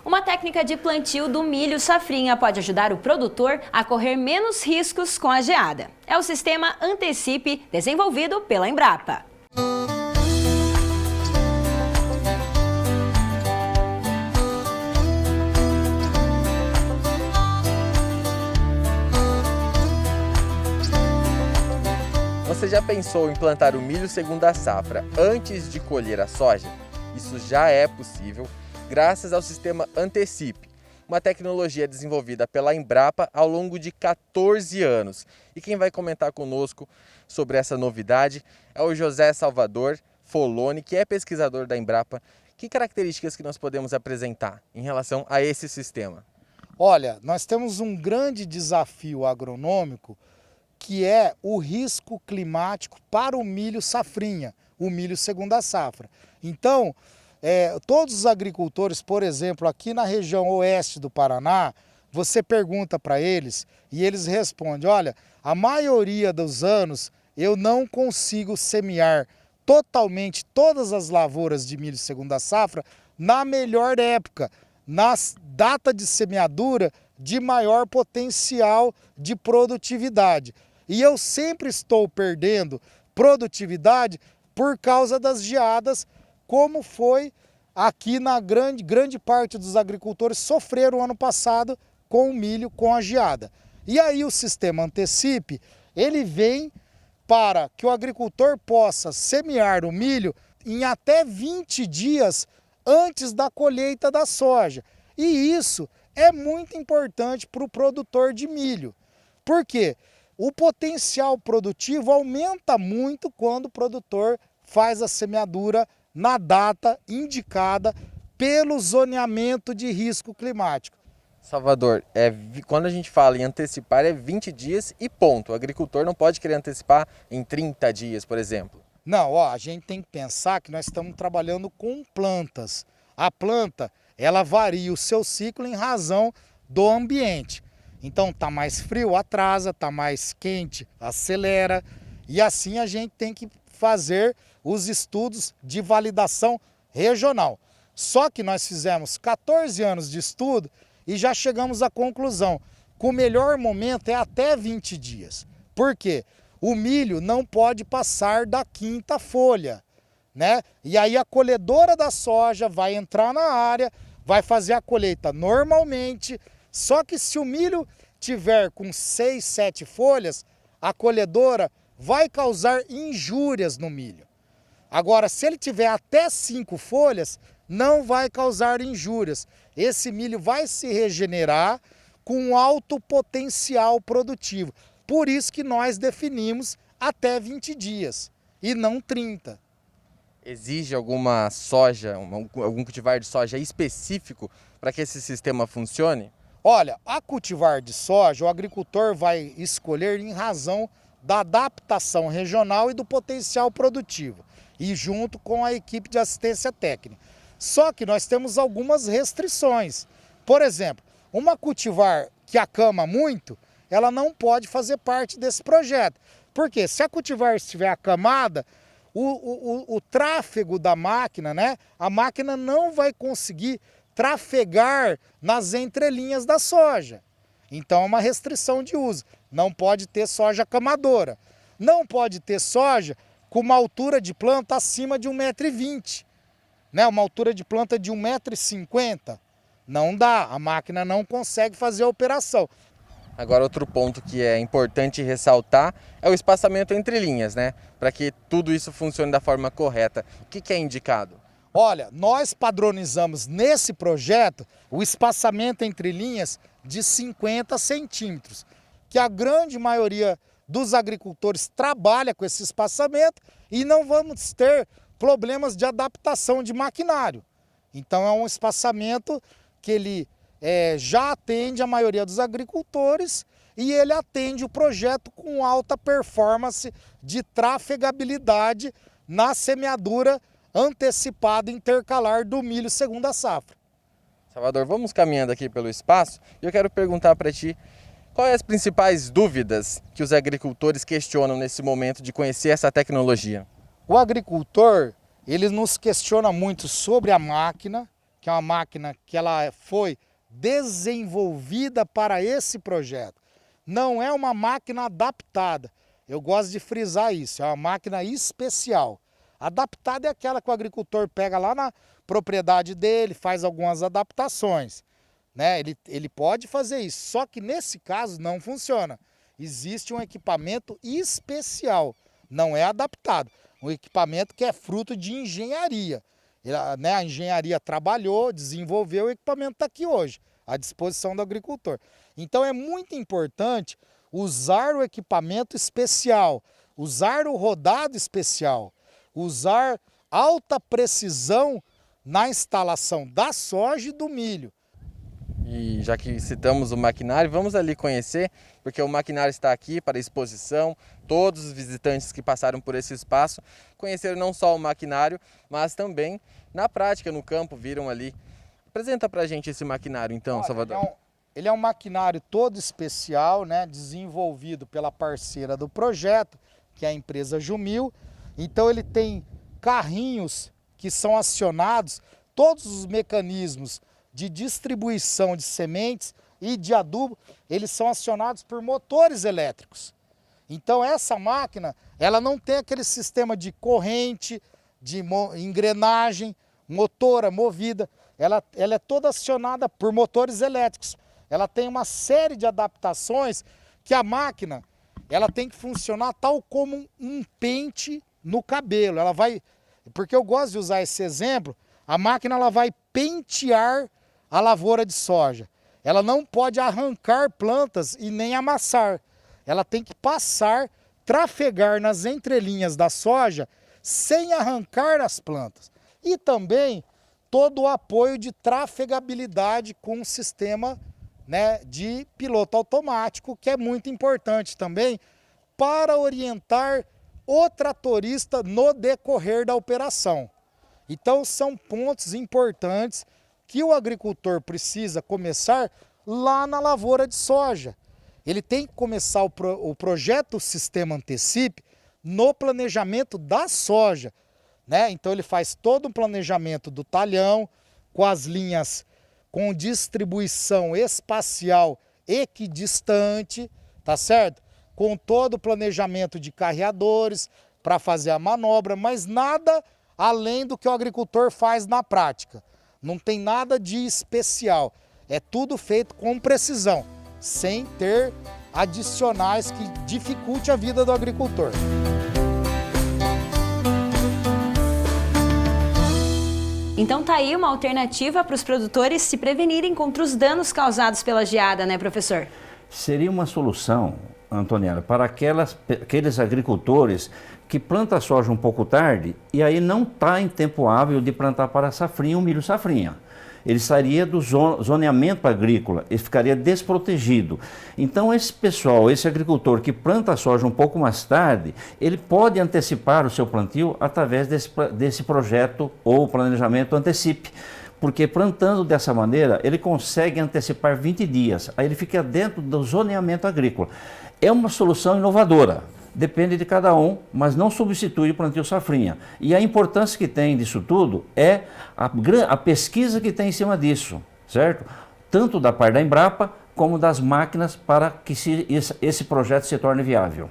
Uma técnica de plantio do milho safrinha pode ajudar o produtor a correr menos riscos com a geada. É o sistema Antecipe, desenvolvido pela Embrapa. Você já pensou em plantar o milho segunda safra antes de colher a soja? Isso já é possível graças ao sistema Antecipe, uma tecnologia desenvolvida pela Embrapa ao longo de 14 anos. E quem vai comentar conosco sobre essa novidade é o José Salvador Foloni, que é pesquisador da Embrapa. Que características que nós podemos apresentar em relação a esse sistema? Olha, nós temos um grande desafio agronômico, que é o risco climático para o milho safrinha, o milho segunda safra. Então, todos os agricultores, por exemplo, aqui na região oeste do Paraná, você pergunta para eles e eles respondem: olha, a maioria dos anos eu não consigo semear totalmente todas as lavouras de milho segunda safra na melhor época, na data de semeadura de maior potencial de produtividade. E eu sempre estou perdendo produtividade por causa das geadas, como foi aqui na grande parte dos agricultores sofreram ano passado com o milho, com a geada. E aí o sistema Antecipe, ele vem para que o agricultor possa semear o milho em até 20 dias antes da colheita da soja. E isso é muito importante para o produtor de milho. Por quê? O potencial produtivo aumenta muito quando o produtor faz a semeadura na data indicada pelo zoneamento de risco climático. Salvador, quando a gente fala em antecipar é 20 dias e ponto. O agricultor não pode querer antecipar em 30 dias, por exemplo. Não, a gente tem que pensar que nós estamos trabalhando com plantas. A planta, ela varia o seu ciclo em razão do ambiente. Então está mais frio, atrasa, está mais quente, acelera. E assim a gente tem que fazer os estudos de validação regional. Só que nós fizemos 14 anos de estudo e já chegamos à conclusão que o melhor momento é até 20 dias. Por quê? O milho não pode passar da quinta folha, né? E aí a colhedora da soja vai entrar na área, vai fazer a colheita normalmente. Só que se o milho tiver com 6, 7 folhas, a colhedora vai causar injúrias no milho. Agora, se ele tiver até 5 folhas, não vai causar injúrias. Esse milho vai se regenerar com alto potencial produtivo. Por isso que nós definimos até 20 dias e não 30. Exige alguma soja, algum cultivar de soja específico para que esse sistema funcione? Olha, a cultivar de soja, o agricultor vai escolher em razão da adaptação regional e do potencial produtivo, e junto com a equipe de assistência técnica. Só que nós temos algumas restrições. Por exemplo, uma cultivar que acama muito, ela não pode fazer parte desse projeto. Porque se a cultivar estiver acamada, o tráfego da máquina, né? A máquina não vai conseguir trafegar nas entrelinhas da soja. Então é uma restrição de uso. Não pode ter soja acamadora. Não pode ter soja com uma altura de planta acima de 1,20 m. Né? Uma altura de planta de 1,50 m. Não dá, a máquina não consegue fazer a operação. Agora, outro ponto que é importante ressaltar é o espaçamento entre linhas, né? Para que tudo isso funcione da forma correta. O que é indicado? Olha, nós padronizamos nesse projeto o espaçamento entre linhas de 50 centímetros, que a grande maioria dos agricultores trabalha com esse espaçamento e não vamos ter problemas de adaptação de maquinário. Então é um espaçamento que ele já atende a maioria dos agricultores e ele atende o projeto com alta performance de trafegabilidade na semeadura antecipada intercalar do milho segunda safra. Salvador, vamos caminhando aqui pelo espaço e eu quero perguntar para ti quais as principais dúvidas que os agricultores questionam nesse momento de conhecer essa tecnologia. O agricultor, ele nos questiona muito sobre a máquina, que é uma máquina que ela foi desenvolvida para esse projeto. Não é uma máquina adaptada. Eu gosto de frisar isso, é uma máquina especial. Adaptada é aquela que o agricultor pega lá na propriedade dele, faz algumas adaptações, né? Ele pode fazer isso, só que nesse caso não funciona. Existe um equipamento especial, não é adaptado. Um equipamento que é fruto de engenharia. A engenharia trabalhou, desenvolveu, o equipamento está aqui hoje, à disposição do agricultor. Então é muito importante usar o equipamento especial, usar o rodado especial, usar alta precisão na instalação da soja e do milho. E já que citamos o maquinário, vamos ali conhecer, porque o maquinário está aqui para exposição. Todos os visitantes que passaram por esse espaço conheceram não só o maquinário, mas também na prática, no campo, viram ali. Apresenta para a gente esse maquinário então, Salvador. Ele é um maquinário todo especial, né, desenvolvido pela parceira do projeto, que é a empresa Jumil. Então ele tem carrinhos que são acionados, todos os mecanismos de distribuição de sementes e de adubo, eles são acionados por motores elétricos. Então essa máquina, ela não tem aquele sistema de corrente, de engrenagem, motora, movida, ela é toda acionada por motores elétricos. Ela tem uma série de adaptações que a máquina, ela tem que funcionar tal como um pente no cabelo. Ela vai, porque eu gosto de usar esse exemplo, a máquina ela vai pentear a lavoura de soja. Ela não pode arrancar plantas e nem amassar. Ela tem que passar, trafegar nas entrelinhas da soja sem arrancar as plantas. E também todo o apoio de trafegabilidade com o sistema, né, de piloto automático, que é muito importante também para orientar o tratorista no decorrer da operação. Então são pontos importantes que o agricultor precisa começar lá na lavoura de soja. Ele tem que começar o projeto Sistema Antecipe no planejamento da soja, né? Então ele faz todo um planejamento do talhão, com as linhas com distribuição espacial equidistante, tá certo? Com todo o planejamento de carreadores para fazer a manobra, mas nada além do que o agricultor faz na prática. Não tem nada de especial, é tudo feito com precisão, sem ter adicionais que dificulte a vida do agricultor. Então tá aí uma alternativa para os produtores se prevenirem contra os danos causados pela geada, né, professor? Seria uma solução, Antoniela, para aqueles agricultores que plantam a soja um pouco tarde e aí não está em tempo hábil de plantar para safrinha, o milho safrinha. Ele sairia do zoneamento agrícola, ele ficaria desprotegido. Então esse pessoal, esse agricultor que planta a soja um pouco mais tarde, ele pode antecipar o seu plantio através desse projeto ou planejamento Antecipe. Porque plantando dessa maneira, ele consegue antecipar 20 dias, aí ele fica dentro do zoneamento agrícola. É uma solução inovadora. Depende de cada um, mas não substitui o plantio safrinha. E a importância que tem disso tudo é a pesquisa que tem em cima disso, certo? Tanto da parte da Embrapa, como das máquinas para que esse projeto se torne viável.